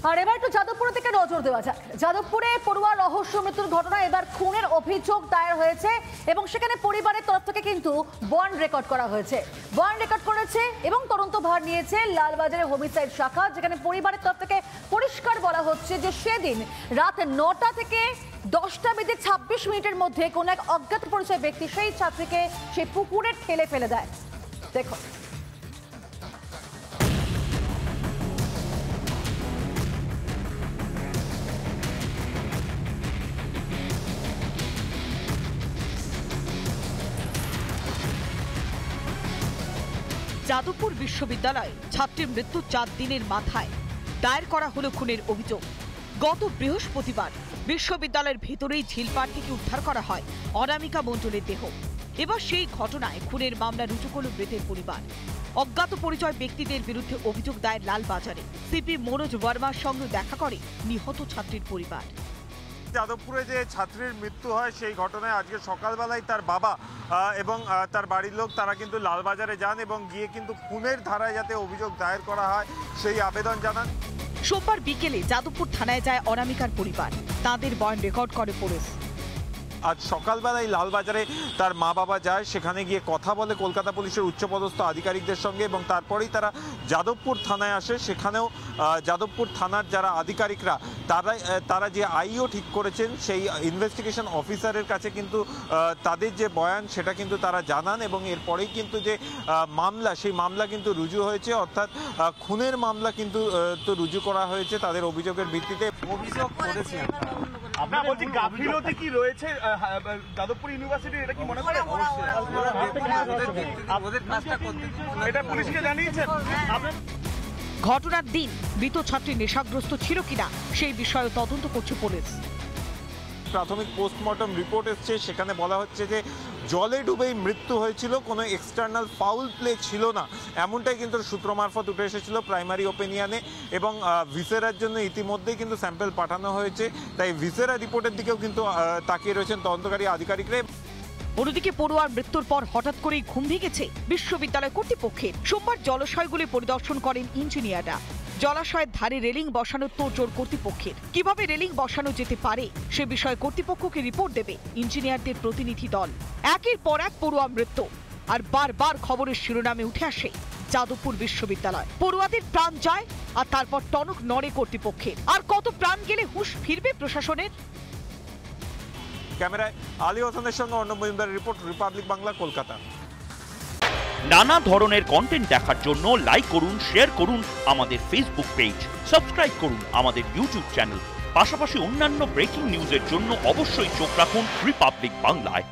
আর এবার একটু যাদবপুরের দিকে নজর দেওয়া যাক। যাদবপুরে পড়ুয়ার রহস্য মৃত্যুর ঘটনা এবার খুনের অভিযোগ দায়ের হয়েছে এবং সেখানে পরিবারের তরফ থেকে কিন্তু বন্ড রেকর্ড করা হয়েছে। বন্ড রেকর্ড করেছে এবং তদন্তভার নিয়েছে লালবাজারের হোমিসাইড শাখা, যেখানে পরিবারের তরফ থেকে পরিষ্কার বলা হচ্ছে যে সেদিন রাত 9টা থেকে 10টা বেজে 26 মিনিটের মধ্যে কোন এক অজ্ঞাত পরিচয় ব্যক্তি সেই ছাত্রীকে সেই পুকুরে ঠেলে ফেলে দেয়। দেখো, যাদবপুর বিশ্ববিদ্যালয়ে ছাত্রীর মৃত্যু 4 দিনের মাথায় দায়ের করা হলো খুনের অভিযোগ। গত বৃহস্পতিবার বিশ্ববিদ্যালয়ের ভেতরেই ঝিলপাড় থেকে উদ্ধার করা হয় অনামিকা মণ্ডলের দেহ। এবার সেই ঘটনায় খুনের মামলা রুজু করল মৃতের পরিবার। অজ্ঞাত পরিচয় ব্যক্তিদের বিরুদ্ধে অভিযোগ দায়ের লালবাজারে। সিপি মনোজ বর্মার সঙ্গে দেখা করে নিহত ছাত্রীর পরিবার। যাদবপুরে যে ছাত্রীর মৃত্যু হয় সেই ঘটনায় আজকে সকালবেলায় তার বাবা এবং তার বাড়ির লোক তারা কিন্তু লালবাজারে যান এবং গিয়ে কিন্তু খুনের ধারায় যাতে অভিযোগ দায়ের করা হয় সেই আবেদন জানান। সোমবার বিকেলে যাদবপুর থানায় যায় অনামিকার পরিবার। তাদের বয়ান রেকর্ড করে পুলিশ। আজ সকালবেলায় লালবাজারে তার মা বাবা যায়, সেখানে গিয়ে কথা বলে কলকাতা পুলিশের উচ্চপদস্থ আধিকারিকদের সঙ্গে এবং তারপরেই তারা যাদবপুর থানায় আসে। সেখানেও যাদবপুর থানার যারা আধিকারিকরা তারা যে আইও ঠিক করেছেন সেই ইনভেস্টিগেশন অফিসারের কাছে কিন্তু তাদের যে বয়ান সেটা কিন্তু তারা জানান এবং এরপরেই কিন্তু যে মামলা সেই মামলা কিন্তু রুজু হয়েছে, অর্থাৎ খুনের মামলা কিন্তু রুজু করা হয়েছে তাদের অভিযোগের ভিত্তিতে। অভিযোগ করেছেন আপনারা, বলছি গাফিলতি কি রয়েছে যাদবপুর ইউনিভার্সিটি, এটা কি মনে করেন? ওদের কাজটা করতে এটা পুলিশকে জানিয়েছেন? ঘটনার দিন মৃত ছাত্রী নেশাগ্রস্ত ছিল কিনা সেই বিষয়ে তদন্ত করছে পুলিশ। প্রাথমিক পোস্টমর্টম রিপোর্ট এসছে, সেখানে বলা হচ্ছে যে জলে ডুবেই মৃত্যু হয়েছিল, কোনো এক্সটার্নাল ফাউল প্লে ছিল না, এমনটাই কিন্তু সূত্র মারফত উঠে এসেছিল প্রাইমারি ওপিনিয়নে। এবং ভিসেরার জন্য ইতিমধ্যেই কিন্তু স্যাম্পল পাঠানো হয়েছে, তাই ভিসেরা রিপোর্টের দিকেও কিন্তু তাকিয়ে রয়েছেন তদন্তকারী আধিকারিকরা। অন্যদিকে পড়ুয়ার মৃত্যুর পর হঠাৎ করেই ঘুম ভেঙেছে বিশ্ববিদ্যালয় কর্তৃপক্ষের। সোমবার জলাশয়গুলি পরিদর্শন করেন ইঞ্জিনিয়াররা। জলাশয়ের ধারে রেলিং বসানোর তোড়জোড় কর্তৃপক্ষের। কিভাবে রেলিং বসানো যেতে পারে সে বিষয়ে কর্তৃপক্ষকে রিপোর্ট দেবে ইঞ্জিনিয়ারদের প্রতিনিধি দল। একের পর এক পড়ুয়া মৃত্যু, আর বারবার খবরের শিরোনামে উঠে আসে যাদবপুর বিশ্ববিদ্যালয়। পড়ুয়াদের প্রাণ যায় আর তারপর টনক নড়ে কর্তৃপক্ষের। আর কত প্রাণ গেলে হুঁশ ফিরবে প্রশাসনের? ক্যামেরায় আলী হোসেনের সঙ্গে অর্ণব মজুমদারের রিপোর্ট, রিপাবলিক বাংলা, কলকাতা। নানা ধরনের কন্টেন্ট দেখার জন্য লাইক করুন, শেয়ার করুন আমাদের ফেসবুক পেজ, সাবস্ক্রাইব করুন আমাদের ইউটিউব চ্যানেল। পাশাপাশি অন্যান্য ব্রেকিং নিউজের জন্য অবশ্যই চোখ রাখুন রিপাবলিক বাংলায়।